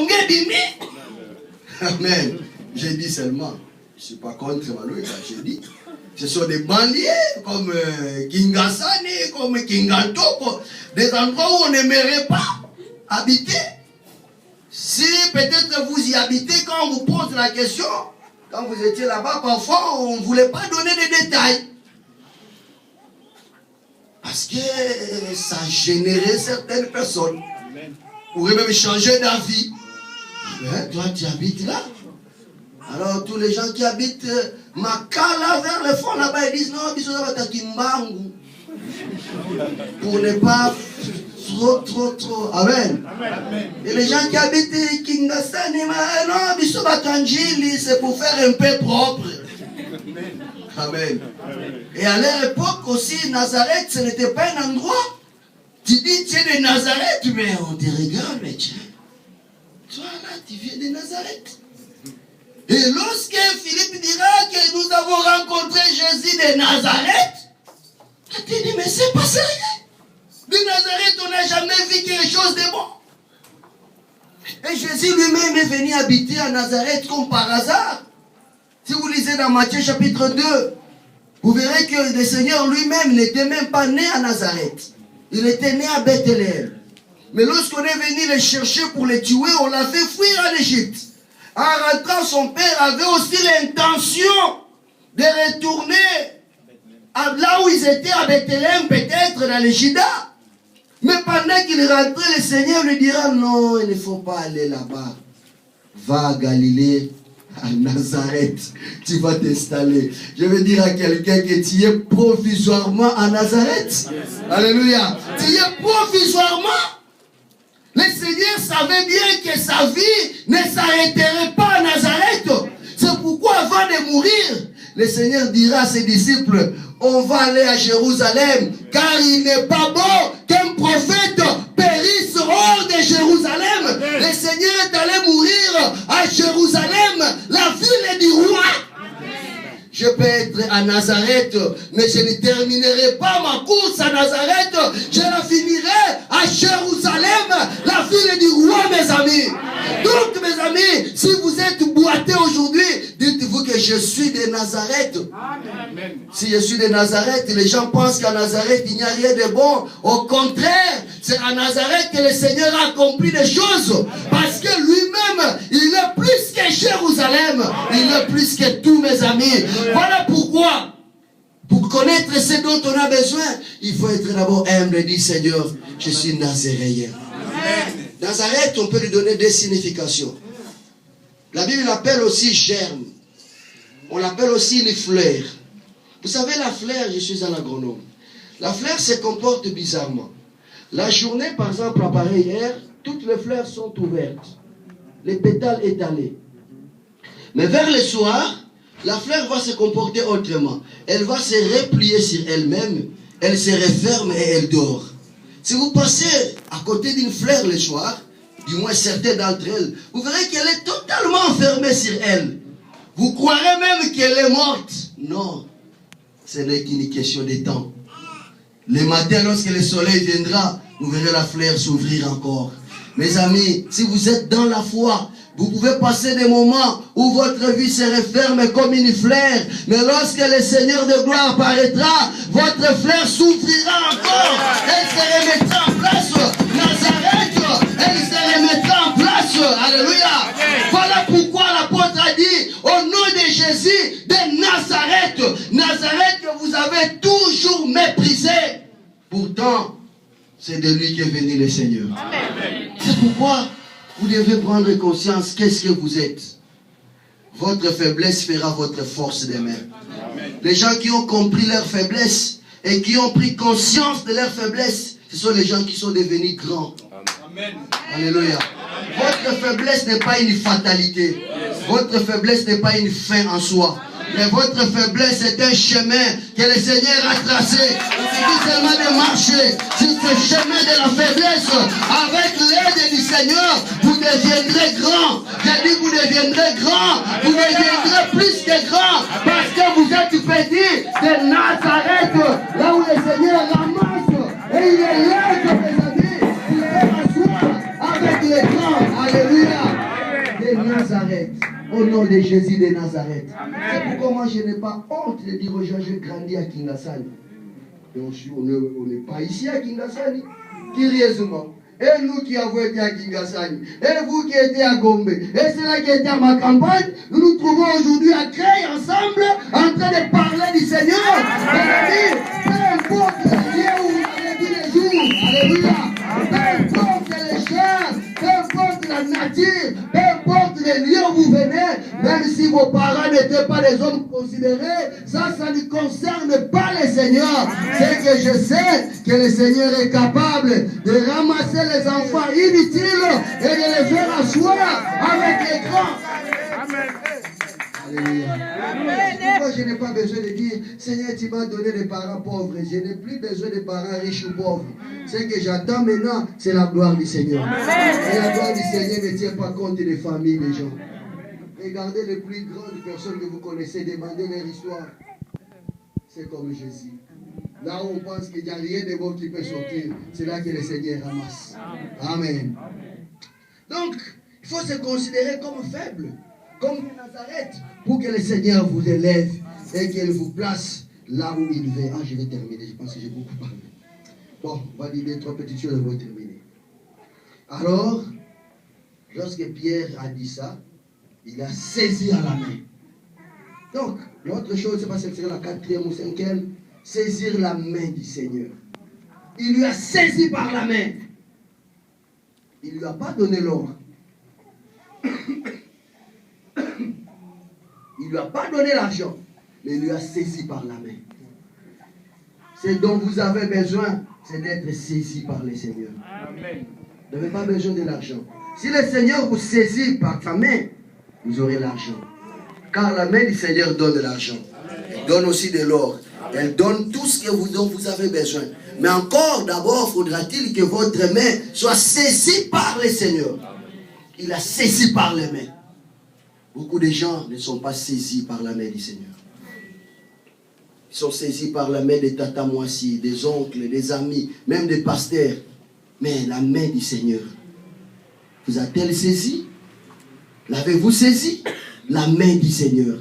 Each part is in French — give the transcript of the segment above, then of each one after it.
Elongé Bimi. Amen. J'ai dit seulement, je ne suis pas contre Maloué, j'ai dit. Ce sont des banlieues comme Kingasane, comme Kinganto, des endroits où on n'aimerait pas habiter. Si peut-être vous y habitez, quand on vous pose la question, quand vous étiez là-bas, parfois on ne voulait pas donner des détails. Parce que ça générait certaines personnes. Vous pourrez même changer d'avis. Toi, tu habites là. Alors, tous les gens qui habitent Makala vers le fond là-bas, ils disent non, ils sont là Kimbangu. Pour ne pas trop. Amen. Et les gens qui habitent Kingasani, non, ils sont Kanjili, c'est pour faire un peu propre. Amen. Et à leur époque aussi, Nazareth, ce n'était pas un endroit. Tu dis, tu es de Nazareth, mais on te regarde, mais tiens, toi là, tu viens de Nazareth. Et lorsque Philippe dira que nous avons rencontré Jésus de Nazareth, tu te dis, mais c'est pas sérieux. De Nazareth, on n'a jamais vu quelque chose de bon. Et Jésus lui-même est venu habiter à Nazareth comme par hasard. Si vous lisez dans Matthieu chapitre 2, vous verrez que le Seigneur lui-même n'était même pas né à Nazareth. Il était né à Bethléem. Mais lorsqu'on est venu le chercher pour le tuer, on l'a fait fuir en Égypte. En rentrant, son père avait aussi l'intention de retourner là où ils étaient à Bethléem, peut-être dans les Juda. Mais pendant qu'il rentrait, le Seigneur lui dira, non, il ne faut pas aller là-bas. Va à Galilée, à Nazareth, tu vas t'installer. Je veux dire à quelqu'un que tu es provisoirement à Nazareth. Yes. Alléluia. Tu es provisoirement. Le Seigneur savait bien que sa vie ne s'arrêterait pas à Nazareth. C'est pourquoi avant de mourir, le Seigneur dira à ses disciples, on va aller à Jérusalem, car il n'est pas bon qu'un prophète périsse hors de Jérusalem. Le Seigneur est allé mourir à Jérusalem, la ville du roi. Je peux être à Nazareth, mais je ne terminerai pas ma course à Nazareth. Je la finirai à Jérusalem, la ville du roi, mes amis. Donc, mes amis, si vous êtes boiteux aujourd'hui, dites-vous que je suis de Nazareth. Amen. Si je suis de Nazareth, les gens pensent qu'à Nazareth, il n'y a rien de bon. Au contraire, c'est à Nazareth que le Seigneur a accompli des choses. Parce que lui-même, il est plus que Jérusalem. Il est plus que tous mes amis. Voilà pourquoi, pour connaître ce dont on a besoin, il faut être d'abord humble et dire, Seigneur, je suis nazaréen. Nazareth, on peut lui donner des significations. La Bible l'appelle aussi germe. On l'appelle aussi une fleur. Vous savez, la fleur, je suis un agronome. La fleur se comporte bizarrement. La journée, par exemple, à pareille heure, toutes les fleurs sont ouvertes. Les pétales étalés. Mais vers le soir, la fleur va se comporter autrement. Elle va se replier sur elle-même, elle se referme et elle dort. Si vous passez à côté d'une fleur le soir, du moins certaines d'entre elles, vous verrez qu'elle est totalement enfermée sur elle. Vous croirez même qu'elle est morte. Non, ce n'est qu'une question de temps. Le matin, lorsque le soleil viendra, vous verrez la fleur s'ouvrir encore. Mes amis, si vous êtes dans la foi, vous pouvez passer des moments où votre vie se referme comme une fleur. Mais lorsque le Seigneur de gloire apparaîtra, votre fleur s'ouvrira encore. Elle se remettra en place. Nazareth, elle se remettra en place. Alléluia. Voilà pourquoi l'apôtre a dit, au nom de Jésus, de Nazareth. Nazareth que vous avez toujours méprisé. Pourtant, c'est de lui qu'est venu le Seigneur. C'est pourquoi vous devez prendre conscience qu'est-ce que vous êtes. Votre faiblesse fera votre force demain. Les gens qui ont compris leur faiblesse et qui ont pris conscience de leur faiblesse, ce sont les gens qui sont devenus grands. Amen. Alléluia. Votre faiblesse n'est pas une fatalité. Votre faiblesse n'est pas une fin en soi. Mais votre faiblesse est un chemin que le Seigneur a tracé. Il suffit seulement de marcher sur ce chemin de la faiblesse. Avec l'aide du Seigneur, vous deviendrez grand. J'ai dit vous deviendrez grand. Vous deviendrez plus que grand. Parce que vous êtes petit de Nazareth. Là où le Seigneur ramasse. Et il est là que mes amis. Vous allez m'asseoir avec les grands. Alléluia. Nazareth. Au nom de Jésus de Nazareth. C'est pourquoi moi je n'ai pas honte de dire aux gens, j'ai grandi à Kingasani. On n'est pas ici à Kingasani. Curieusement. Et nous qui avons été à Kingasani, et vous qui étiez à Gombe, et ceux-là qui étaient à ma campagne, nous nous trouvons aujourd'hui à Créer ensemble, en train de parler du Seigneur. Peu importe le lieu où vous avez vu les jours, alléluia, peu importe les gens, peu importe la nature, peu importe les lieux où vous venez, même si vos parents n'étaient pas des hommes considérés, ça ne concerne pas le Seigneur. C'est que je sais que le Seigneur est capable de ramasser les enfants inutiles et de les faire asseoir avec les grands. Amen. Alléluia. Moi, je n'ai pas besoin de dire, Seigneur, tu m'as donné des parents pauvres. Je n'ai plus besoin de parents riches ou pauvres. Ce que j'attends maintenant, c'est la gloire du Seigneur. Et la gloire du Seigneur ne tient pas compte des familles des gens. Regardez les plus grandes personnes que vous connaissez, demandez leur histoire. C'est comme Jésus. Là où on pense qu'il n'y a rien de bon qui peut sortir, c'est là que le Seigneur ramasse. Amen. Donc, il faut se considérer comme faible, comme Nazareth, pour que le Seigneur vous élève et qu'il vous place là où il veut. Ah, je vais terminer, je pense que j'ai beaucoup parlé. Bon, on va dire 2-3 petites choses et on va terminer. Alors, lorsque Pierre a dit ça, il a saisi à la main. Donc, l'autre chose, c'est pas si c'est la 4e ou 5e, saisir la main du Seigneur. Il lui a saisi par la main. Il ne lui a pas donné l'or. Il ne lui a pas donné l'argent, mais il lui a saisi par la main. Ce dont vous avez besoin, c'est d'être saisi par le Seigneur. Amen. Vous n'avez pas besoin de l'argent. Si le Seigneur vous saisit par sa main, vous aurez l'argent. Car la main du Seigneur donne de l'argent. Elle donne aussi de l'or. Elle donne tout ce dont vous avez besoin. Mais encore, d'abord, faudra-t-il que votre main soit saisie par le Seigneur. Il a saisi par les mains. Beaucoup de gens ne sont pas saisis par la main du Seigneur. Ils sont saisis par la main des Tata Moissi, des oncles, des amis, même des pasteurs. Mais la main du Seigneur, vous a-t-elle saisi? L'avez-vous saisi? La main du Seigneur.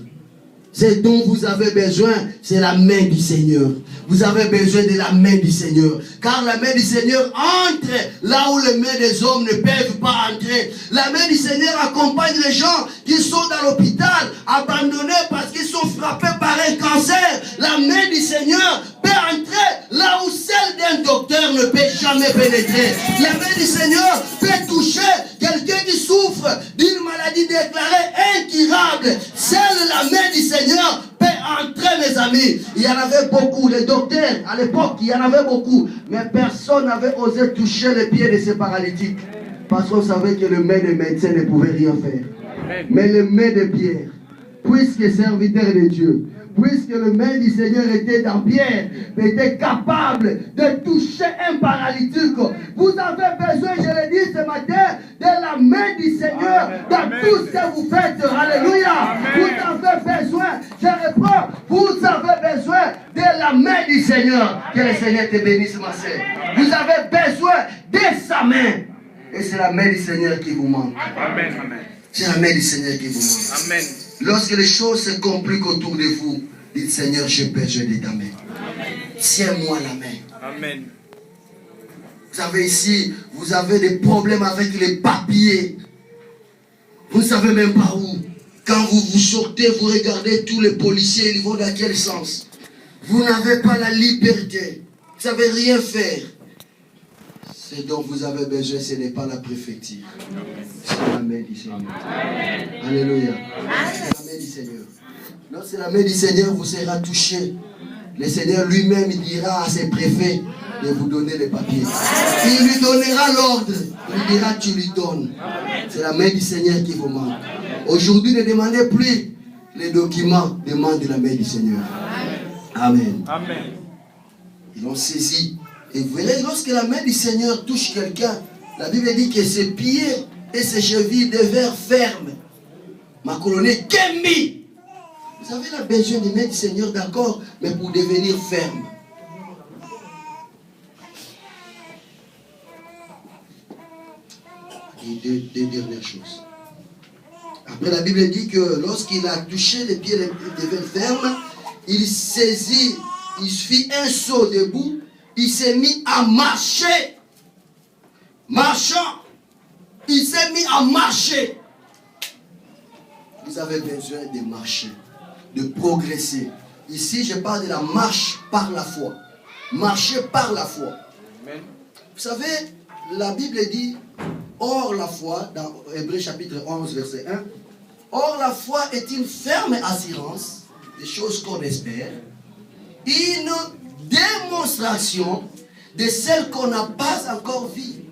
Ce dont vous avez besoin, c'est la main du Seigneur. Vous avez besoin de la main du Seigneur. Car la main du Seigneur entre là où les mains des hommes ne peuvent pas entrer. La main du Seigneur accompagne les gens qui sont dans l'hôpital, abandonnés parce qu'ils sont frappés par un cancer. La main du Seigneur peut entrer là où celle d'un docteur ne peut jamais pénétrer. La main du Seigneur peut toucher quelqu'un qui souffre d'une maladie déclarée incurable. Seule la main du Seigneur peut entrer, mes amis. Il y en avait beaucoup, les docteurs, à l'époque, il y en avait beaucoup. Mais personne n'avait osé toucher les pieds de ces paralytiques. Parce qu'on savait que le main des médecins ne pouvait rien faire. Mais le main de Pierre, puisque serviteur de Dieu, puisque le main du Seigneur était dans Pierre, était capable de toucher un paralytique. Vous avez besoin, je l'ai dit ce matin, de la main du Seigneur dans tout ce que vous faites. Alléluia. Vous avez besoin, je reprends, vous avez besoin de la main du Seigneur. Que le Seigneur te bénisse, ma sœur. Vous avez besoin de sa main. Et c'est la main du Seigneur qui vous manque. Amen. C'est la main du Seigneur qui vous manque. Amen. Lorsque les choses se compliquent autour de vous, dites Seigneur, j'ai besoin de ta main. Tiens-moi la main. Amen. Vous savez ici, vous avez des problèmes avec les papiers. Vous ne savez même pas où. Quand vous sortez, vous regardez tous les policiers, ils vont dans quel sens? Vous n'avez pas la liberté. Vous ne savez rien faire. Ce dont vous avez besoin, ce n'est pas la préfecture. C'est la main du Seigneur. Amen. Alléluia. C'est la main du Seigneur. Lorsque la main du Seigneur vous sera touchée, le Seigneur lui-même dira à ses préfets de vous donner les papiers. Il lui donnera l'ordre. Il lui dira, tu lui donnes. C'est la main du Seigneur qui vous manque. Aujourd'hui, ne demandez plus les documents, demandez la main du Seigneur. Amen. Amen. Ils l'ont saisi. Et vous verrez, lorsque la main du Seigneur touche quelqu'un, la Bible dit que ses pieds et ses chevilles devinrent fermes. Ma colonie, Kemi. Vous avez la besoin de main du Seigneur, d'accord, mais pour devenir ferme. Et deux dernières choses. Après, la Bible dit que lorsqu'il a touché les pieds deviennent fermes, il saisit, il fit un saut debout, il s'est mis à marcher. Marchant, il s'est mis à marcher. Vous avez besoin de marcher, de progresser. Ici, je parle de la marche par la foi. Marcher par la foi. Amen. Vous savez, la Bible dit, or la foi, dans Hébreux chapitre 11, verset 1, or la foi est une ferme assurance des choses qu'on espère, une démonstration de celles qu'on n'a pas encore vues.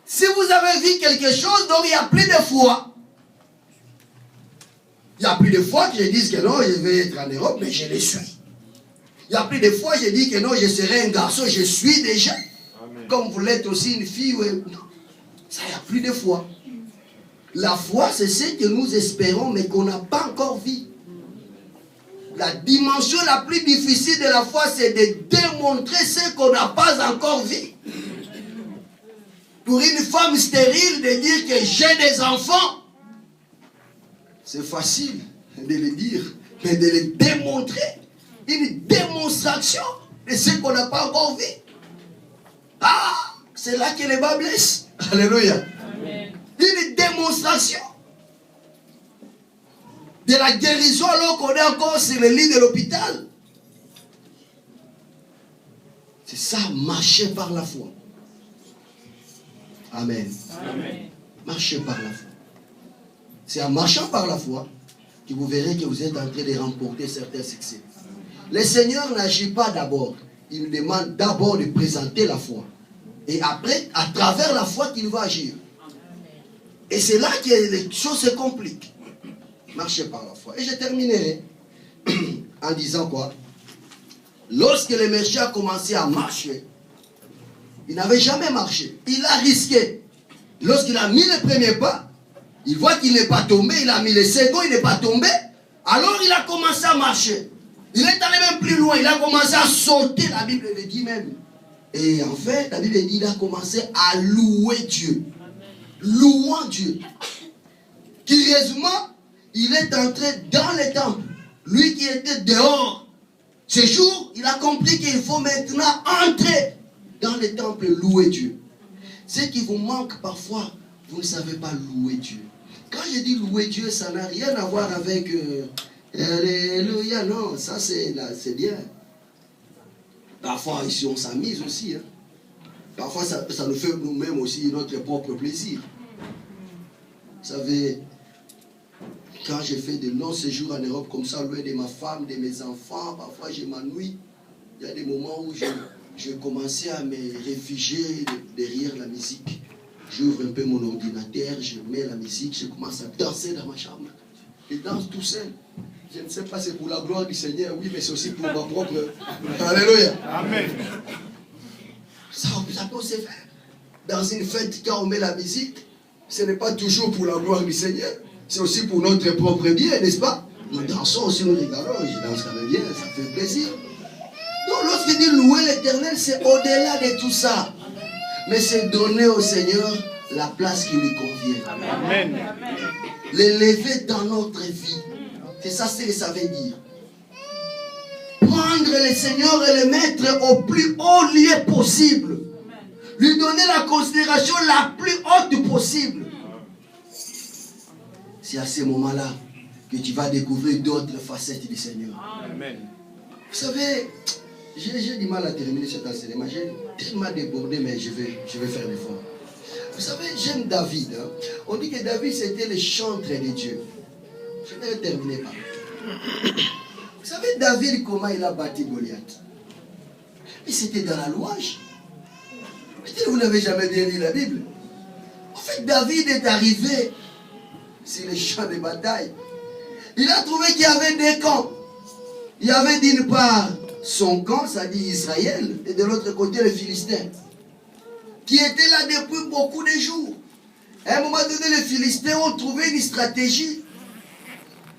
Si vous avez vu quelque chose, donc il n'y a plus de foi. Il n'y a plus de fois que je dise que non, je vais être en Europe, mais je le suis. Il n'y a plus de fois que je dis que non, je serai un garçon, je suis déjà. Amen. Comme vous l'êtes aussi une fille. Non, ça, il n'y a plus de foi. La foi, c'est ce que nous espérons, mais qu'on n'a pas encore vu. La dimension la plus difficile de la foi, c'est de démontrer ce qu'on n'a pas encore vu. Pour une femme stérile, de dire que j'ai des enfants, c'est facile de le dire, mais de le démontrer, une démonstration de ce qu'on n'a pas encore vu. Ah, c'est là que les bas blessent. Alléluia. Amen. Une démonstration de la guérison alors qu'on est encore sur le lit de l'hôpital. C'est ça, marcher par la foi. Amen. Amen. Marcher par la foi. C'est en marchant par la foi que vous verrez que vous êtes en train de remporter certains succès. Le Seigneur n'agit pas d'abord. Il nous demande d'abord de présenter la foi. Et après, à travers la foi qu'il va agir. Et c'est là que les choses se compliquent. Marcher par la foi. Et je terminerai en disant quoi? Lorsque le Messie a commencé à marcher, il n'avait jamais marché. Il a risqué. Lorsqu'il a mis le premier pas, il voit qu'il n'est pas tombé. Il a mis le second, il n'est pas tombé. Alors il a commencé à marcher. Il est allé même plus loin. Il a commencé à sauter. La Bible le dit même. Et en fait, la Bible dit qu'il a commencé à louer Dieu. Louant Dieu. Curieusement, il est entré dans le temple. Lui qui était dehors. Ce jour, il a compris qu'il faut maintenant entrer dans le temple et louer Dieu. Ce qui vous manque parfois, vous ne savez pas louer Dieu. Quand je dis louer Dieu, ça n'a rien à voir avec Alléluia, non, ça c'est bien. Parfois ici on s'amuse aussi. Hein. Parfois ça nous fait nous-mêmes aussi notre propre plaisir. Vous savez, quand j'ai fait de longs séjours en Europe comme ça, loin de ma femme, de mes enfants, parfois je m'ennuie. Il y a des moments où je commençais à me réfugier derrière la musique. J'ouvre un peu mon ordinateur, je mets la musique, je commence à danser dans ma chambre. Je danse tout seul. Je ne sais pas, c'est pour la gloire du Seigneur, oui, mais c'est aussi pour ma propre... Alléluia. Amen. Ça peut se faire. Dans une fête, quand on met la musique, ce n'est pas toujours pour la gloire du Seigneur. C'est aussi pour notre propre bien, n'est-ce pas? Nous dansons aussi, nous rigolons, je danse quand même bien, ça fait plaisir. Donc lorsqu'il dit louer l'Éternel, c'est au-delà de tout ça. Mais c'est donner au Seigneur la place qui lui convient. Amen. L'élever dans notre vie. C'est ça ce que ça veut dire. Prendre le Seigneur et le mettre au plus haut lieu possible. Lui donner la considération la plus haute possible. C'est à ce moment-là que tu vas découvrir d'autres facettes du Seigneur. Amen. Vous savez, j'ai du mal à terminer cet enseignement. J'ai tellement débordé, mais je vais faire l'effort. Vous savez, j'aime David. Hein. On dit que David, c'était le chantre de Dieu. Je vais terminer par là. Vous savez, David, comment il a battu Goliath? Mais c'était dans la louange. Peut-être que vous n'avez jamais bien lu la Bible. En fait, David est arrivé sur les champs de bataille. Il a trouvé qu'il y avait deux camps. Il y avait d'une part son camp, c'est-à-dire Israël, et de l'autre côté les Philistins, qui étaient là depuis beaucoup de jours. À un moment donné, les Philistins ont trouvé une stratégie,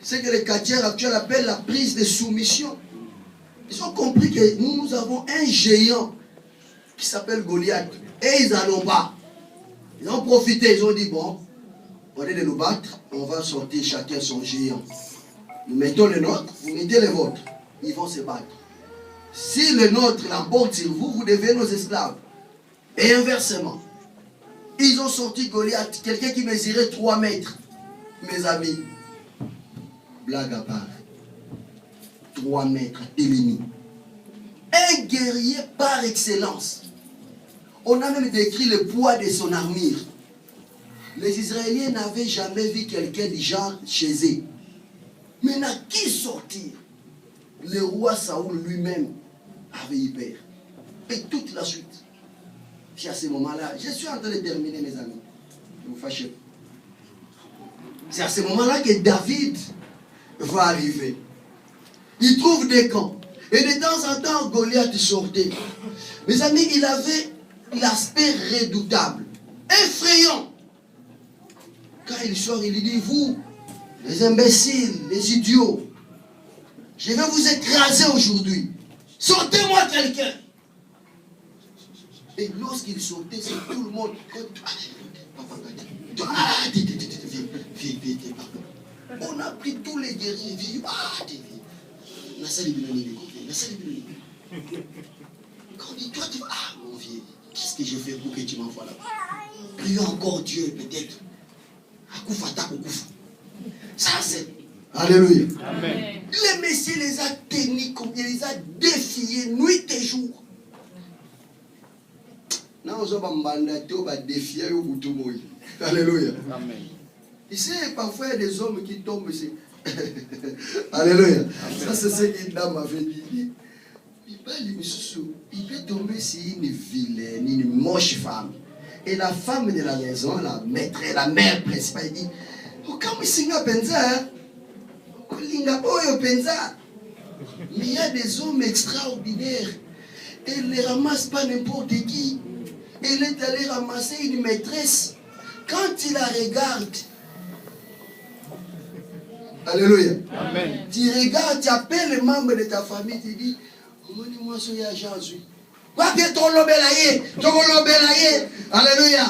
ce que les chrétiens actuels appellent la prise de soumission. Ils ont compris que nous avons un géant qui s'appelle Goliath, et ils n'en ont pas. Ils ont profité, ils ont dit, bon, au lieu de nous battre, on va sortir chacun son géant. Nous mettons les nôtres, vous mettez les vôtres. Ils vont se battre. Si le nôtre l'emporte sur vous, vous devenez nos esclaves. Et inversement. Ils ont sorti Goliath, quelqu'un qui mesurait 3 mètres. Mes amis, blague à part. 3 mètres, l'ennemi. Un guerrier par excellence. On a même décrit le poids de son armure. Les Israéliens n'avaient jamais vu quelqu'un du genre chez eux. Maintenant, qui sortir? Le roi Saoul lui-même avait eu peur. Et toute la suite. C'est à ce moment-là, je suis en train de terminer, mes amis. Ne vous fâchez pas. C'est à ce moment-là que David va arriver. Il trouve des camps. Et de temps en temps, Goliath sortait. Mes amis, il avait l'aspect redoutable, effrayant. Quand il sort, il dit, vous, les imbéciles, les idiots, je vais vous écraser aujourd'hui. Sortez-moi quelqu'un. Et lorsqu'il sortait, c'est tout le monde. On a pris tous les guerriers. Quand on dit, toi, tu vas. Ah, mon vieux, qu'est-ce que je fais pour que tu m'envoies là-bas? Prions encore Dieu, peut-être. Ça, c'est. Alléluia. Amen. Les messieurs les a tenus, il les a défiés nuit et jour. Alléluia. Amen. Ici, parfois, il y a des hommes qui tombent. Alléluia. Ça, c'est ce qu'une dame avait dit. Il peut tomber sur une vilaine, une moche femme. Et la femme de la maison, la maîtresse, la mère principale, elle dit, mais il y a des hommes extraordinaires. Elle ne ramasse pas n'importe qui. Elle est allée ramasser une maîtresse. Quand il la regarde, alléluia. Amen. Tu regardes, tu appelles les membres de ta famille, tu dis, moi, je suis à Jésus. Alléluia.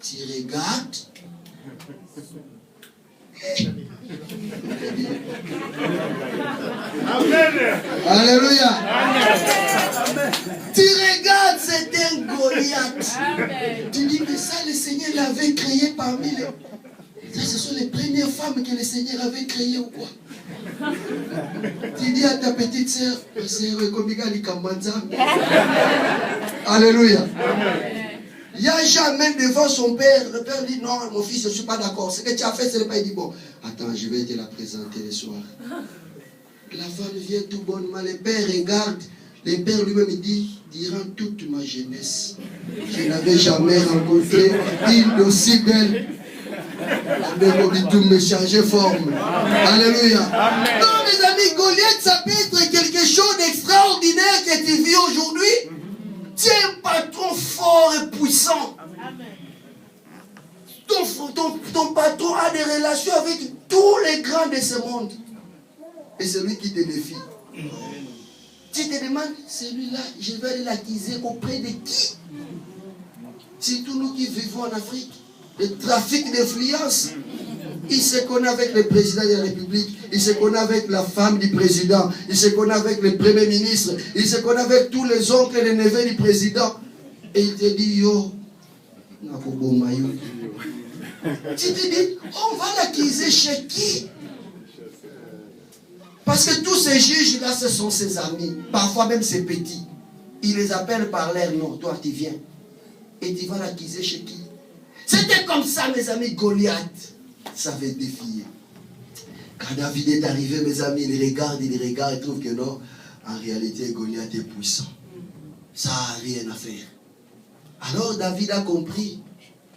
Tu regardes. Alléluia. Amen. Tu regardes, c'est un Goliath. Amen. Tu dis, mais ça, le Seigneur l'avait créé parmi les. Ça, ce sont les premières femmes que le Seigneur avait créées ou quoi? Tu dis à ta petite sœur, alléluia. Amen. Il n'y a jamais devant son père. Le père dit non, mon fils, je ne suis pas d'accord. Ce que tu as fait, c'est le père. Il dit bon, attends, je vais te la présenter le soir. La femme vient tout bonnement. Le père regarde. Le père lui-même dit, durant toute ma jeunesse, je n'avais jamais rencontré une aussi belle. Tout me changer forme. Amen. Alléluia. Amen. Non, mes amis, Goliath, ça peut être quelque chose d'extraordinaire que tu vis aujourd'hui. Tu es un patron fort et puissant. Amen. Ton patron a des relations avec tous les grands de ce monde. Et c'est lui qui te défie. Amen. Tu te demandes, celui-là, je vais aller l'accuser auprès de qui? Surtout nous qui vivons en Afrique. Le trafic d'influence. Il se connaît avec le président de la République. Il se connaît avec la femme du président. Il se connaît avec le premier ministre. Il se connaît avec tous les oncles et les neveux du président. Et il te dit, yo, tu te dis, on va l'accuser chez qui? Parce que tous ces juges-là, ce sont ses amis. Parfois même ses petits. Il les appelle par leur nom. Toi, tu viens. Et tu vas l'accuser chez qui? C'était comme ça, mes amis. Goliath savait défier. Quand David est arrivé, mes amis, il regarde, il trouve que non, en réalité, Goliath est puissant. Ça n'a rien à faire. Alors David a compris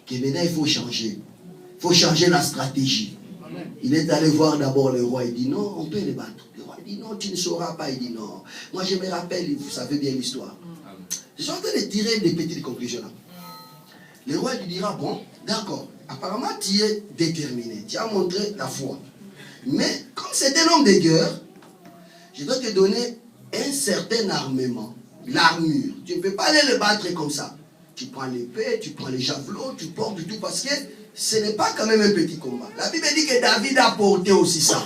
que maintenant il faut changer. Il faut changer la stratégie. Il est allé voir d'abord le roi. Il dit non, on peut les battre. Le roi dit non, tu ne sauras pas. Il dit non. Moi je me rappelle, vous savez bien l'histoire. Je suis en train de tirer des petites conclusions là. Le roi lui dira bon, d'accord. Apparemment tu es déterminé. Tu as montré ta foi. Mais comme c'est un homme de guerre, je dois te donner un certain armement. L'armure. Tu ne peux pas aller le battre comme ça. tu prends l'épée, tu prends les javelots, tu portes tout, parce que ce n'est pas quand même un petit combat. La Bible dit que David a porté aussi ça.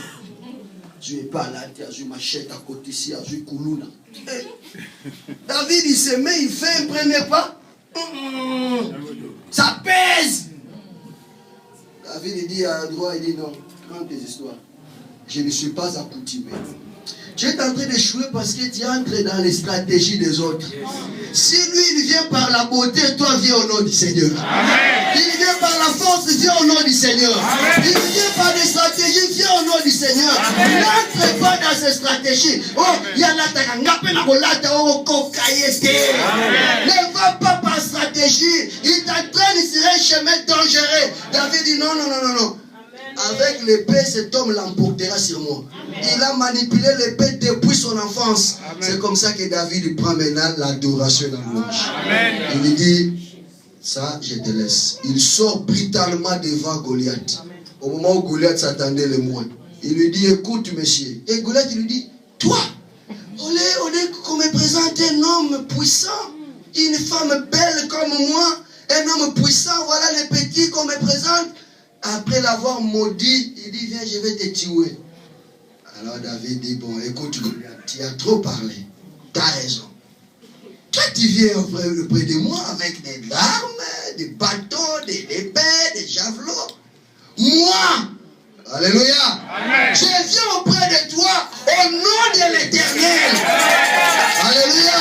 Tu n'es pas là, tu as une machette à côté ici, tu as une coulouna. David, il se met, il fait un premier pas. Ça pèse. David, il dit à droite, il dit non, prends tes histoires. Je ne suis pas accoutumé. Tu es en train d'échouer parce que tu entres dans les stratégies des autres. Si lui, il vient par la beauté, toi, viens au nom du Seigneur. Amen. Il vient par la force, viens au nom du Seigneur. Amen. Il vient par des stratégies, viens au nom du Seigneur. N'entre pas dans ces stratégies. Oh, il y a la ne va pas par stratégie. Il t'entraîne sur un chemin dangereux. David dit non, non, non, non, non. Avec l'épée, cet homme l'emportera sur moi. Amen. Il a manipulé l'épée depuis son enfance. C'est comme ça que David prend maintenant l'adoration et la louange. Il lui dit, ça, je te laisse. Il sort brutalement devant Goliath. Amen. Au moment où Goliath s'attendait le moins. Il lui dit, écoute, monsieur. Et Goliath, il lui dit, toi, on est qu'on me présente un homme puissant, une femme belle comme moi, un homme puissant, voilà les petits qu'on me présente. Après l'avoir maudit, il dit, viens, je vais te tuer. Alors David dit, bon, écoute, tu as trop parlé. Tu as raison. Toi, tu viens auprès de moi avec des armes, des bâtons, des épées, des javelots. Moi, alléluia, amen. Je viens auprès de toi au nom de l'Éternel. Alléluia.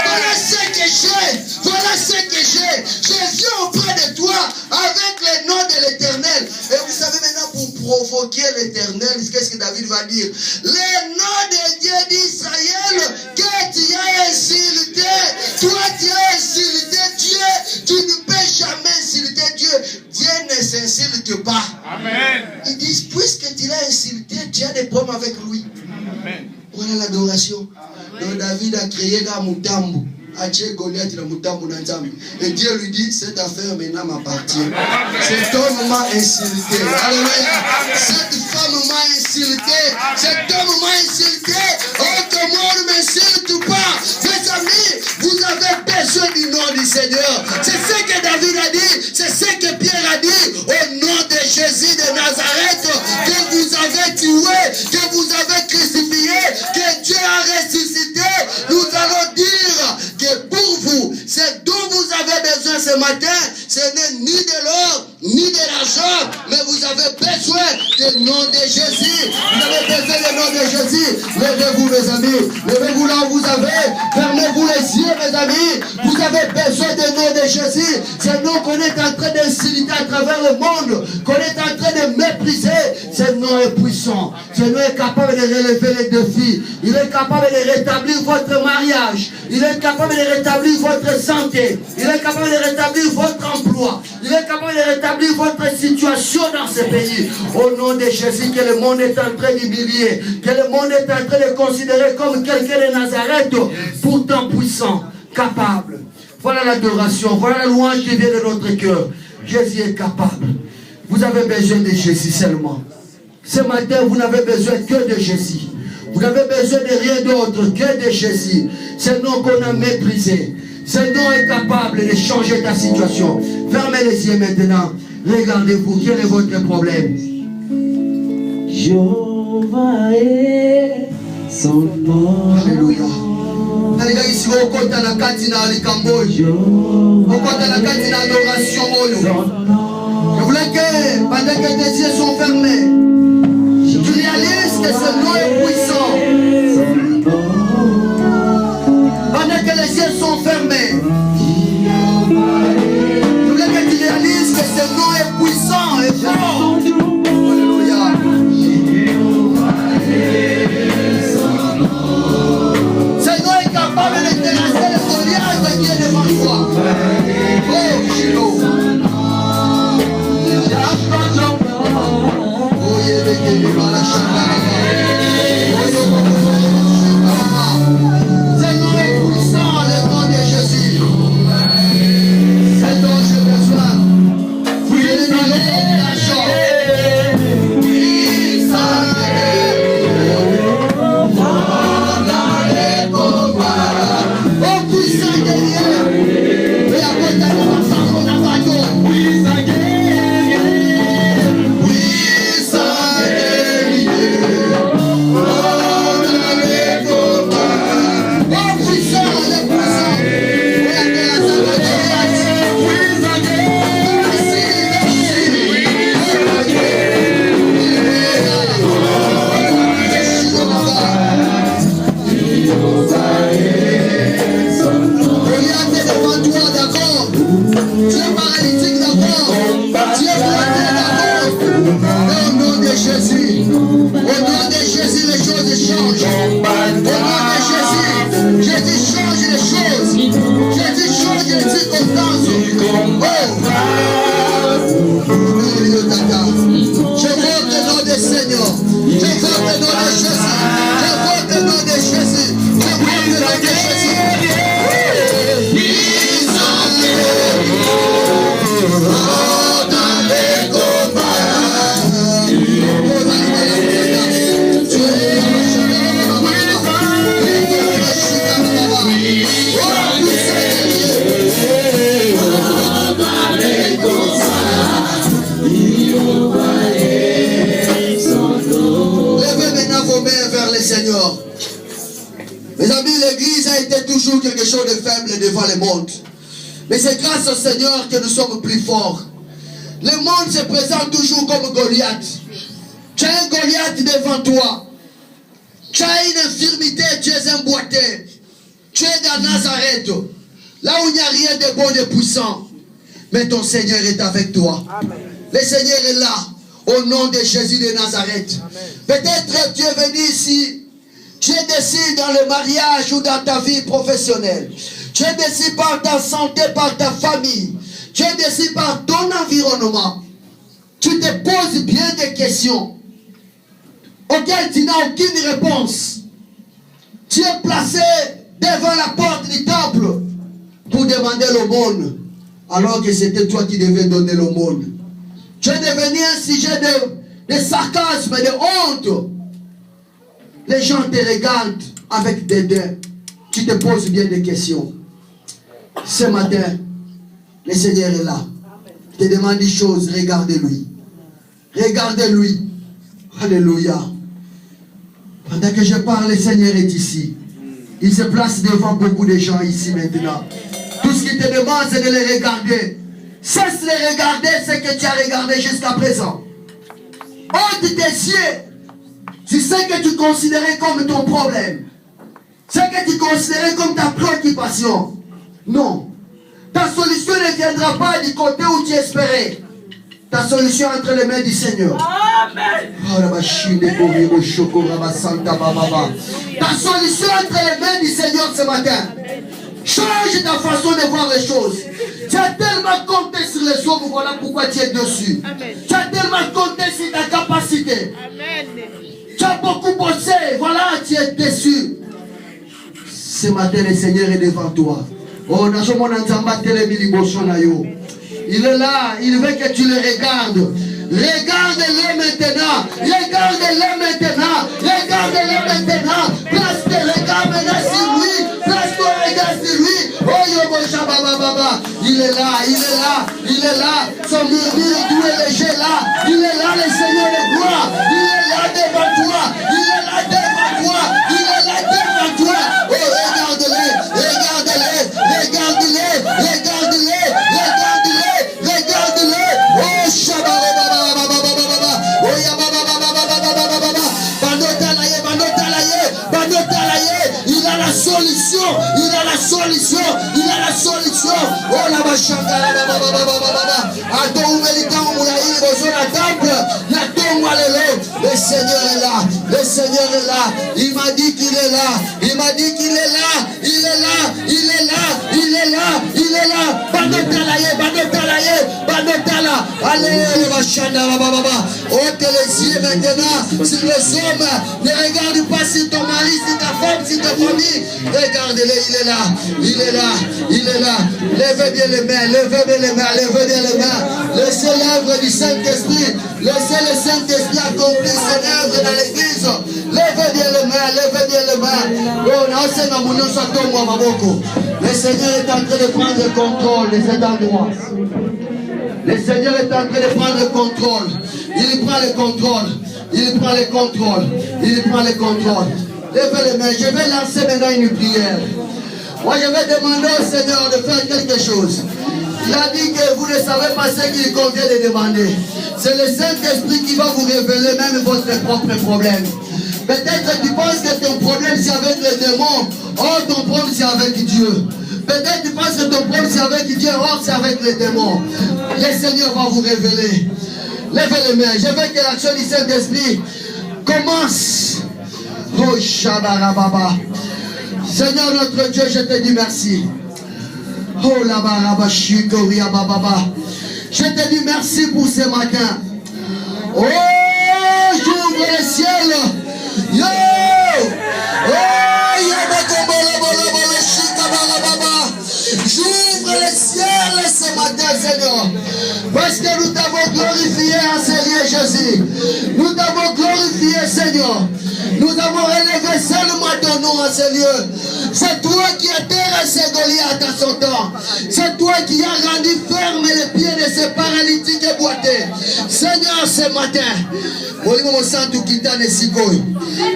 Voilà ce que j'ai. Voilà ce que j'ai. Je viens auprès de toi avec le nom de l'Éternel. Et vous savez maintenant, pour provoquer l'Éternel, qu'est-ce que David va dire? Le nom de Dieu d'Israël que tu as insulté. Toi, tu as insulté Dieu. Tu ne peux jamais insulter Dieu. Dieu ne s'insulte pas. Amen. Ils disent, puisque tu l'as insulté, tu as des problèmes avec lui. Amen. Voilà l'adoration. Donc David a créé Gamutambu. Et Dieu lui dit, cette affaire maintenant m'appartient. Cet homme m'a insulté. Alléluia. Cette femme m'a insulté. Cet homme m'a insulté. Oh, que moi ne m'insulte pas. Mes amis, vous avez besoin du nom du Seigneur. C'est ce que David a dit. C'est ce que Pierre a dit. Au nom de Jésus de Nazareth, que vous avez tué, que vous avez crucifié, que Dieu a ressuscité. Nous allons dire que pour vous, ce dont vous avez besoin ce matin, ce n'est ni de l'or, ni de l'argent, mais vous avez besoin du nom de Jésus. Vous avez besoin du nom de Jésus. Levez-vous, mes amis. Levez-vous là où vous avez. Fermez-vous les yeux, mes amis. Vous avez besoin du nom de Jésus. C'est nous qu'on est en train d'insulter à travers le monde, qu'on est en train de mépriser. Ce nom est puissant. Ce nom est capable de relever les défis. Il est capable de rétablir votre mariage. Il est capable de rétablir votre santé. Il est capable de rétablir votre emploi. Il est capable de rétablir votre situation dans ce pays. Au nom de Jésus, que le monde est en train d'humilier, que le monde est en train de considérer comme quelqu'un de Nazareth, pourtant puissant, capable. Voilà l'adoration, voilà la louange qui vient de notre cœur. Jésus est capable. Vous avez besoin de Jésus seulement. Ce matin, vous n'avez besoin que de Jésus. Vous n'avez besoin de rien d'autre que de Jésus. C'est le nom qu'on a méprisé. Ce nom est capable de changer ta situation. Fermez les yeux maintenant. Regardez-vous. Quel est votre problème? Jéhovah est son nom. Alléluia. Ici, on compte à la katina à l'Ikamboy. On compte à la katina à l'oration. Je voulais que, pendant que tes yeux sont fermés, tu réalises que ce nom est puissant. Pendant que les yeux sont fermés, je voulais que tu réalises que ce nom est puissant et fort. Alléluia. Ce nom est capable de terrasser le Goliath qui est devant toi. Oh, Shiloh. Oh, Tu es paralytique d'abord. Tu es bloqué d'abord. Au nom de Jésus. Au nom de Jésus, les choses changent. Au nom de Jésus, Jésus change les choses. Jésus change les circonstances. Je vote le nom du Seigneur. Je vote le nom de Jésus. Je vote le nom de Jésus. Je vote le nom de Jésus. Seigneur. Mes amis, l'église a été toujours quelque chose de faible devant le monde. Mais c'est grâce au Seigneur que nous sommes plus forts. Le monde se présente toujours comme Goliath. Tu as un Goliath devant toi. Tu as une infirmité, tu es un boité. Tu es dans Nazareth. Là où il n'y a rien de bon et de puissant. Mais ton Seigneur est avec toi. Amen. Le Seigneur est là. Au nom de Jésus de Nazareth. Peut-être tu es venu ici. Tu es déçu dans le mariage ou dans ta vie professionnelle. Tu es déçu par ta santé, par ta famille. Tu es déçu par ton environnement. Tu te poses bien des questions auxquelles tu n'as aucune réponse. Tu es placé devant la porte du temple pour demander l'aumône, alors que c'était toi qui devais donner l'aumône. Tu es devenu un sujet de sarcasme, de honte. Les gens te regardent avec dédain. Tu te poses bien des questions. Ce matin, le Seigneur est là. Il te demande des choses, regardez-lui. Regardez-lui. Alléluia. Pendant que je parle, le Seigneur est ici. Il se place devant beaucoup de gens ici maintenant. Tout ce qu'il te demande, c'est de les regarder. Cesse de regarder ce que tu as regardé jusqu'à présent. Ôte tes yeux. C'est ce que tu considérais comme ton problème. Ce que tu considérais comme ta préoccupation. Non. Ta solution ne viendra pas du côté où tu espérais. Ta solution entre les mains du Seigneur. Amen. Ta solution entre les mains du Seigneur ce matin. Change ta façon de voir les choses. Tu as tellement compté sur les hommes, voilà pourquoi tu es dessus. Amen. Tu as tellement compté sur ta capacité. Amen. Tu as beaucoup bossé, voilà, tu es déçu. Ce matin, le Seigneur est devant toi. Oh, il est là, il veut que tu le regardes. Regarde-le maintenant. Regarde-le maintenant. Regarde-le maintenant. Place tes regards maintenant sur lui. Place ton regard sur lui. Oh, Yobo, il est là, il est là, il est là. Son murmure doux et léger là. Il est là, le Seigneur de gloire. Il est là devant toi. Il est là devant toi. Il est là devant toi. Oh, regarde-le, regarde-le, regarde-le, regarde-le, regarde-le, regarde-le. Oh, Shabbat. Il a la solution, il a la solution, il a la solution. Oh la bachanga, le Seigneur est là, le Seigneur est là. Il m'a dit qu'il est là, il m'a dit qu'il est là, il est là, il est là, il est là, il est là. Allez, le bachanga, ôte les yeux maintenant sur les hommes. Ne regarde pas sur ton mari, sur ta femme, sur ta famille. Regarde-le, il est là, il est là, il est là. Levez bien les mains, levez bien les mains, levez bien les mains. Laissez l'œuvre du Saint-Esprit, laissez le Saint-Esprit accomplir son œuvre dans l'église. Levez bien les mains, levez bien les mains. Le Seigneur est en train de prendre le contrôle de cet endroit. Le Seigneur est en train de prendre le contrôle. Il prend le contrôle. Il prend le contrôle. Il prend le contrôle. Levez les mains. Je vais lancer maintenant une prière. Moi, je vais demander au Seigneur de faire quelque chose. Il a dit que vous ne savez pas ce qu'il convient de demander. C'est le Saint-Esprit qui va vous révéler même votre propre problème. Peut-être que tu penses que ton problème c'est avec les démons. Oh, ton problème c'est avec Dieu. Peut-être tu penses que ton problème c'est avec Dieu, or c'est avec les démons. Le Seigneur va vous révéler. Lève les mains. Je veux que l'action du Saint-Esprit commence. Oh Shabarababa. Seigneur notre Dieu, je te dis merci. Oh la barabashi koria bababa. Je te dis merci pour ce matin. Oh, j'ouvre le ciel. Yo! Oh, j'ouvre le ciel ce matin, Seigneur. Parce que nous t'avons glorifié en Seigneur Jésus. Nous t'avons glorifié, Seigneur. Nous avons élevé seulement ton nom en ce lieu. C'est toi qui as terrassé Goliath à son temps. C'est toi qui as rendu ferme les pieds de ces paralytiques et boités. Seigneur, ce matin, Molimo Santo Kitane Sikoy.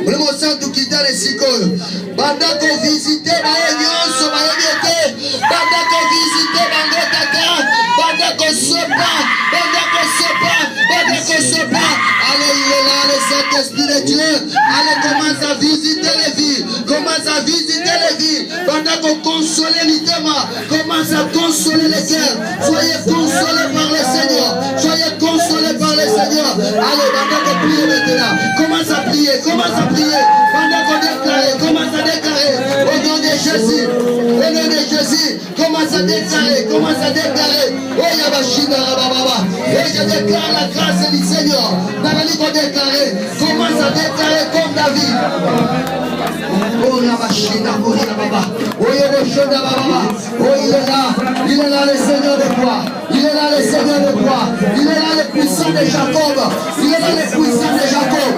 Molimo Santo Kitane Sikoy. Pendant qu'on visitait Maïon, Somaïoté, pendant qu'on visitait Bangotaka, pendant qu'on se bat, pendant qu'on se bat, pendant qu'on se bat. Allez, il est là, le Saint-Esprit de Dieu. Allez, commence à visiter les villes. Commence à visiter les villes. Pendant qu'on console les thèmes, commence à consoler les cœurs. Soyez consolés par le Seigneur. Soyez consolés par le Seigneur. Allez, pendant qu'on prie maintenant, commence à prier. Commence à prier. Pendant qu'on déclare, commence à déclarer. Au nom de Jésus. Au nom de Jésus. Commence à déclarer. Commence à déclarer. Oh, Yabashina Rababa. Et je déclare la grâce du Seigneur. Commence à déclarer comme David. Oh Rabashina, oh Rababa. Oh Yabashina Rababa. Oh il est là le Seigneur de gloire. Il est là le Seigneur de gloire. Il est là le puissant de Jacob. Il est là le puissant de Jacob.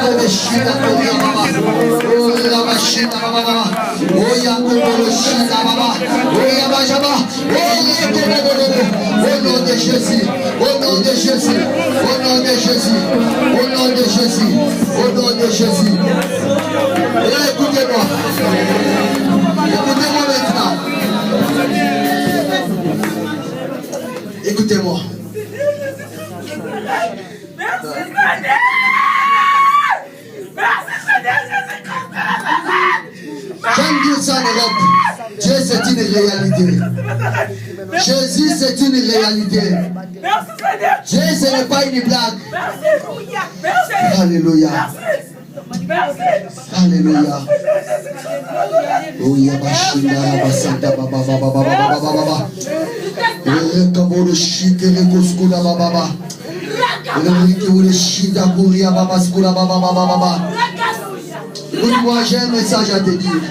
Yabashina, oh Rababa. Oh Rabashina Rababa. Oh Yabashina Rababa. Oh Yabashaba. Au nom de Jésus. Au nom de Jésus. Au nom de Jésus. Au nom de Jésus. Au nom de Jésus. Et là, écoutez-moi. Écoutez-moi maintenant. Écoutez-moi. J'aime dire ça en Europe. Dieu, c'est une réalité. Jésus, c'est une réalité. Dieu, ce n'est pas une blague. Alléluia. Alléluia. Oh, Yabashina, Basanta, Baba, Baba, Baba, Baba, Baba. Rekaboro Shikere Koskula, Baba, Baba. Rekaboro Shida Kuria, Baba, Skula, Baba, Baba, Baba. Moi, j'ai un message à te dire.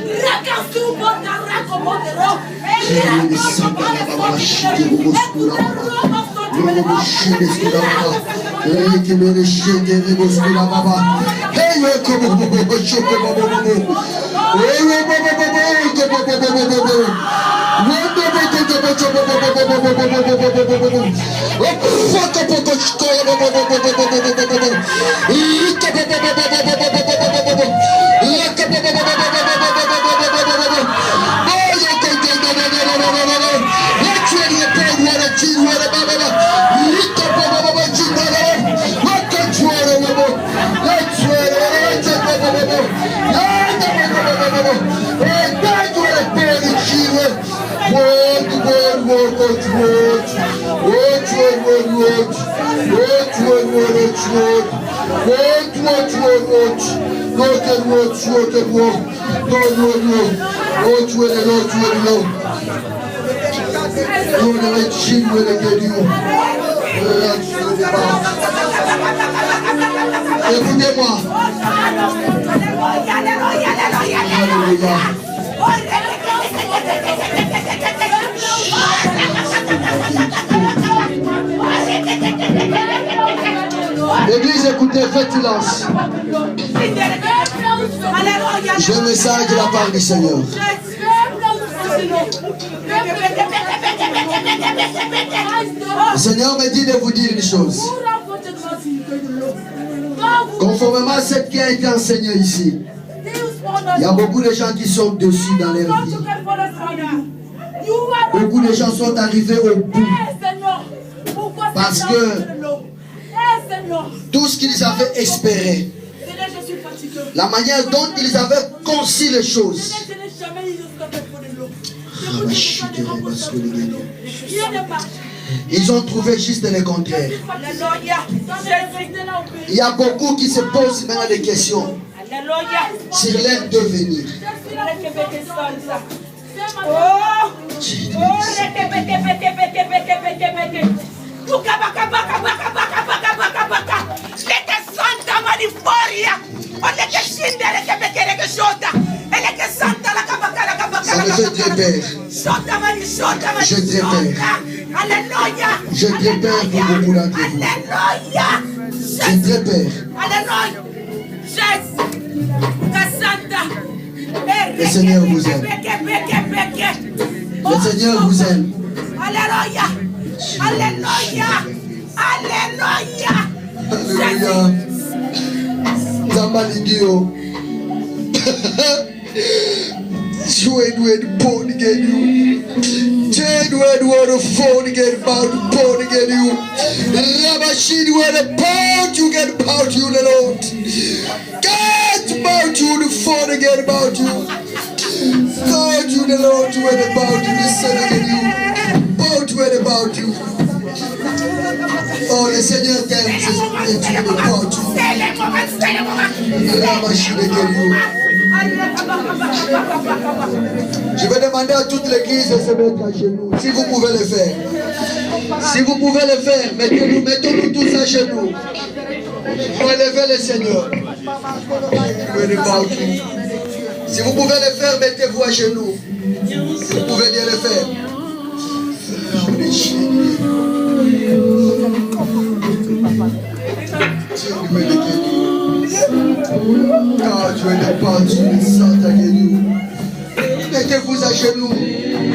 Écoutez-moi. L'église, écoutez, faites silence. J'ai un message de la part du Seigneur. Le Seigneur me dit de vous dire une chose. Conformément à ce qui a été enseigné ici, il y a beaucoup de gens qui sont dessus dans leur vie. Beaucoup de gens sont arrivés au bout. Parce que tout ce qu'ils avaient espéré, la manière dont ils avaient conçu les choses, Ils ont trouvé juste le contraire. Il y a beaucoup qui se posent maintenant des questions sur leur devenir. Ça me fait très peur. Je très peur. Je très peur pour beaucoup d'entre vous. J'ai très peur. Le Seigneur vous aime. Le Seigneur vous aime. Alléluia. Alléluia. Alléluia. Alléluia. Zambaligio. Born again you. Jade where the phone get about born again you. Rabashid where the pound you get about you the Lord. God about you the phone again about you. God you the Lord where the about you the son again you. About where about you. Oh le Seigneur t'aime et tu le portes. Rabashid again you. Je vais demander à toute l'église de se mettre à genoux, si vous pouvez le faire. Si vous pouvez le faire, mettons-nous tous à genoux. Pour élever le Seigneur. Si vous pouvez le faire, mettez-vous à genoux. Si vous pouvez bien le faire. Car tu es le parti du Saint-Aguenou. Mettez-vous à genoux,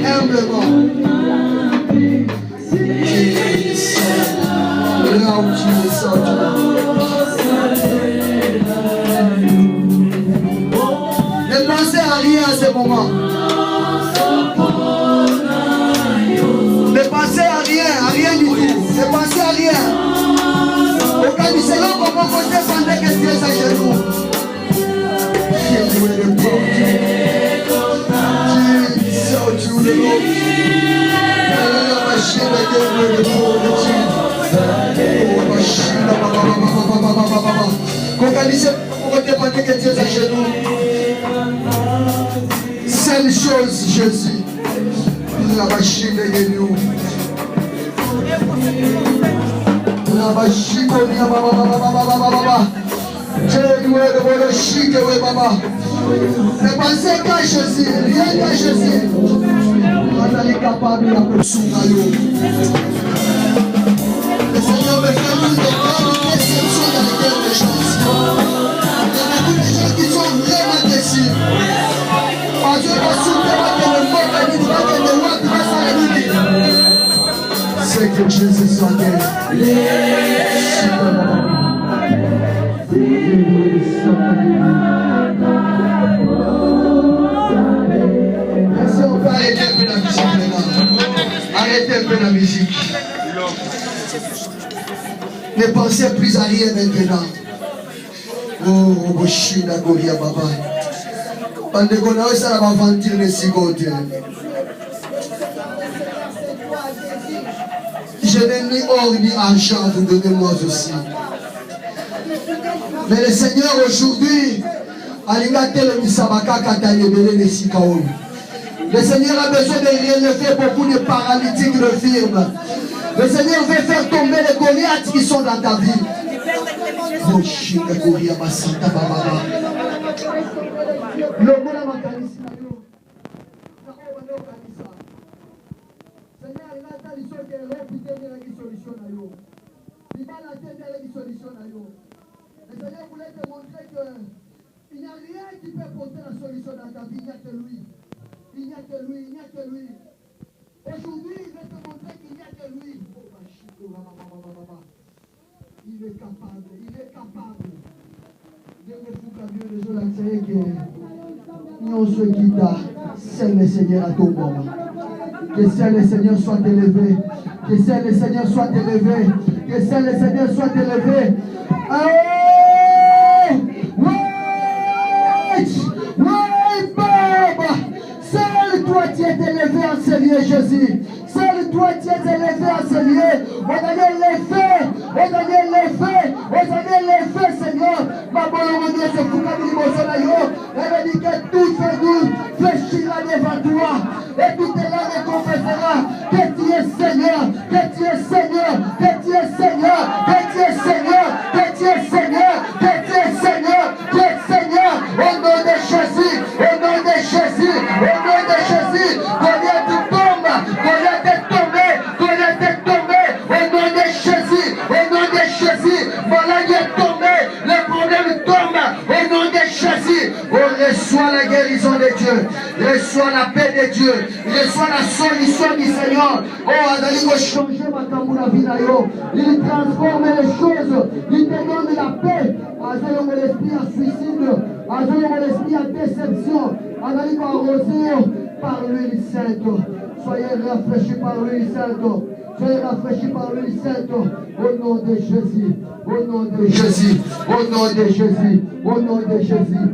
humblement. Là où tu es sorti. Ne pensez à rien à ce moment. Ne pensez à rien du tout. Ne pensez à rien. Organisez-le comme on côté pendant que tu es à genoux. Seule chose, Jésus. La machine est nous. La machine est ne pensez qu'à Jésus, rien qu'à Jésus. On est capable de la personne. Le Seigneur me fait nous des grandes déceptions dans lesquelles les gens. Il y a beaucoup de gens qui sont vraiment déçus. Parce que le soutien que le monde a dit, que le roi qui va s'en c'est que Jésus soit guéri. Arrêtez un peu la musique. Ne pensez plus à rien maintenant. Oh, Roboshina Goria Baba. Pandegona, ça va mentir les secondes. Je n'ai ni or ni argent à vous donner moi aussi. Mais le Seigneur aujourd'hui, le Seigneur a besoin de relever beaucoup de paralytiques de firme. Le Seigneur veut faire tomber les Goliaths qui sont dans ta vie. Le Seigneur voulait te montrer qu'il n'y a rien qui peut porter la solution dans ta vie, il n'y a que lui. Il n'y a que lui, il n'y a que lui. Aujourd'hui, il veut te montrer qu'il n'y a que lui. Il est capable, il est capable. C'est le Seigneur à ton moment. Que c'est le Seigneur soit élevé. Que c'est le Seigneur soit élevé. Que c'est le Seigneur soit élevé. Wait, Baba. Seul toi tu es élevé en ce lieu, Jésus. Seul toi, tu es élevé en ce lieu. On a les faits, Seigneur. Ma bonne Dieu, c'est pour que nous elle dit que tout genou fléchira devant toi. Et toute langue confessera que tu es Seigneur, que tu es Seigneur, que tu es Seigneur, que tu es Seigneur, que tu es Seigneur, que tu es Seigneur, tu es Seigneur. Au nom de Jésus, au nom de Jésus, au nom de Jésus. Combien tu tombes, combien tu es tombé, combien tu es tombé. Au nom de Jésus, au nom de Jésus. Maladie est tombée, le problème tombe. Au nom de Jésus, on reçoit la guérison de Dieu, reçoit la paix de Dieu, reçoit la solution du Seigneur. Oh, Adali va changer ma tamboura vinayo. Il transforme les choses, il te donne la paix. Azali mon esprit à suicide, Azali mon esprit à déception. Adali va arroser par l'huile sainte. Soyez rafraîchis par l'huile sainte. Soyez rafraîchis par l'huile sainte. Au nom de Jésus, au nom de Jésus, au nom de Jésus, au nom de Jésus,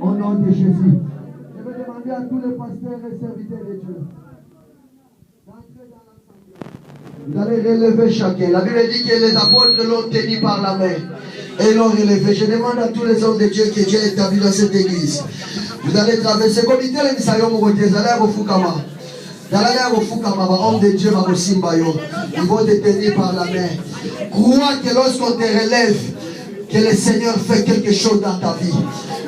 au nom de Jésus. Je vais demander à tous les pasteurs et serviteurs de Dieu d'entrer dans l'assemblée. Vous allez relever chacun. La Bible dit que les apôtres l'ont tenu par la main et l'ont relevé. Je demande à tous les hommes de Dieu que Dieu ait établi dans cette église. Vous allez traverser comme il dit les Misayo Mogote, vous allez à Fukama. Dans la homme de Dieu, ils vont te tenir par la main. Crois que lorsqu'on te relève, que le Seigneur fait quelque chose dans ta vie.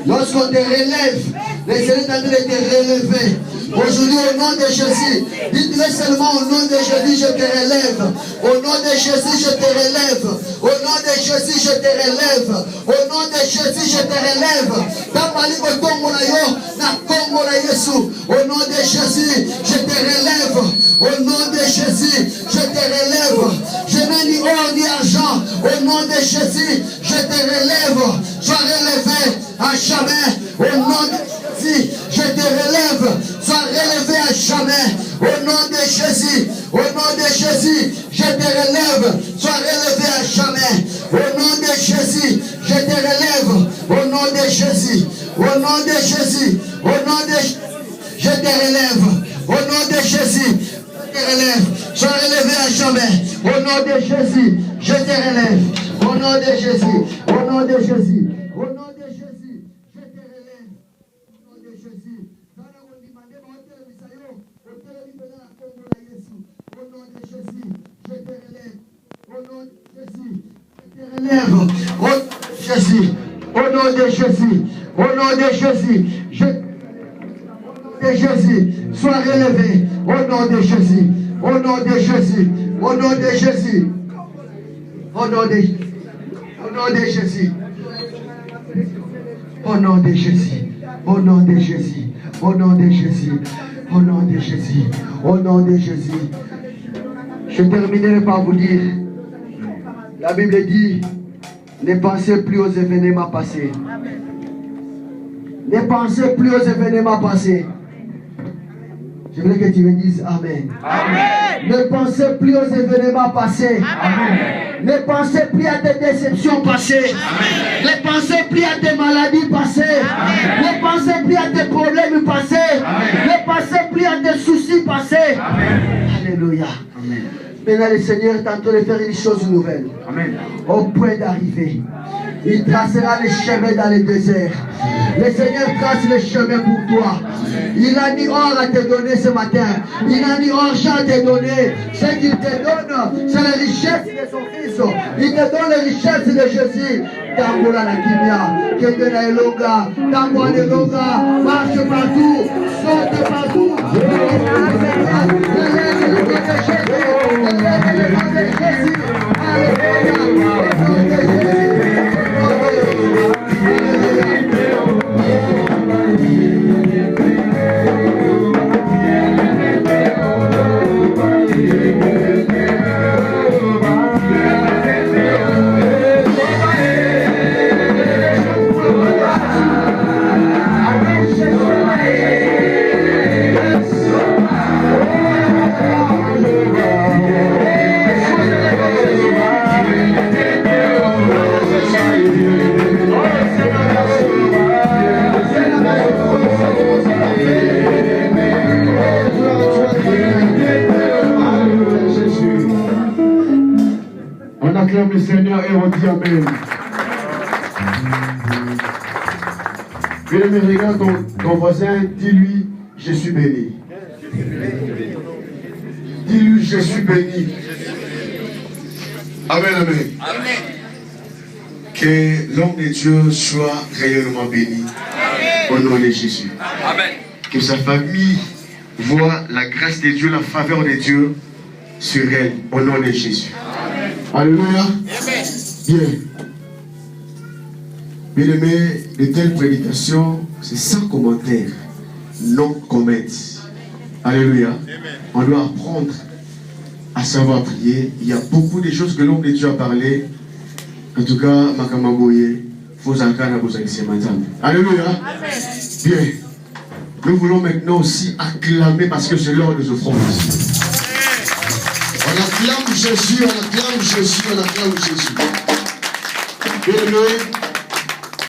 Lorsqu'on te relève, le Seigneur est en train de te relever. Aujourd'hui, au nom de Jésus, dites-le seulement au nom de Jésus, je te relève. Au nom de Jésus, je te relève. Au nom de Jésus, je te relève. Au nom de Jésus, je te relève. Au nom de Jésus, je te relève. Au nom de Jésus, je te relève. Je n'ai ni or ni argent. Au nom de Jésus, je te relève. Sois relevé à jamais. Au nom de Jésus, je te relève. Sois relevé à jamais. Au nom de Jésus, au nom de Jésus, je te relève. Sois relevé à jamais. Au nom de Jésus, je te relève. Au nom de Jésus, au nom de Jésus, au nom de Jésus, je te relève. Au nom de Jésus, je te relève. Sois relevé à jamais. Au nom de Jésus, je te relève. Au nom de Jésus, au nom de Jésus, au nom de Jésus, je te relève. Au nom de Jésus. Au nom de Jésus, je te relève. Au nom de Jésus, je te relève. Au nom de Jésus, au nom de Jésus, je de Jésus, sois relevé. Au nom de Jésus, au nom de Jésus, au nom de Jésus, au nom de Jésus, au nom de Jésus, au nom de Jésus, au nom de Jésus, au nom de Jésus, au nom de Jésus, au nom de Jésus. Je terminerai par vous dire, la Bible dit, ne pensez plus aux événements passés. Ne pensez plus aux événements passés. Je voulais que tu me dises Amen. Amen. Ne pensez plus aux événements passés. Amen. Ne pensez plus à tes déceptions passées. Amen. Ne pensez plus à tes maladies passées. Amen. Ne pensez plus à tes problèmes passés. Amen. Ne pensez plus à tes soucis passés. Amen. Alléluia. Amen. Maintenant, le Seigneur est en train de faire une chose nouvelle. Amen. Au point d'arriver, il tracera les chemins dans le désert. Le Seigneur trace les chemins pour toi. Il a ni or à te donner ce matin. Il a ni argent à te donner. Ce qu'il te donne, c'est la richesse de son Fils. Il te donne les richesses de Jésus. Tambola la kimia, Kendena Elonga, Tambola Elonga, marche partout, saute partout. acclame le Seigneur et on dit Amen. Bien-aimé, regarde ton voisin, dis-lui, je suis béni. Dis-lui, je suis béni. Amen, amen. Que l'homme de Dieu soit réellement béni. Au nom de Jésus. Amen. Que sa famille voit la grâce de Dieu, la faveur de Dieu sur elle. Au nom de Jésus. Alléluia. Bien. Bien aimé, de telles prédications, c'est sans commentaire, non comment. Alléluia. On doit apprendre à savoir prier. Il y a beaucoup de choses que l'homme de Dieu a parlé. En tout cas, Makamamboye, faut Alléluia. Bien. Nous voulons maintenant aussi acclamer parce que c'est l'heure des offrandes. On acclame Jésus, on acclame Jésus, on acclame Jésus. Bien aimé,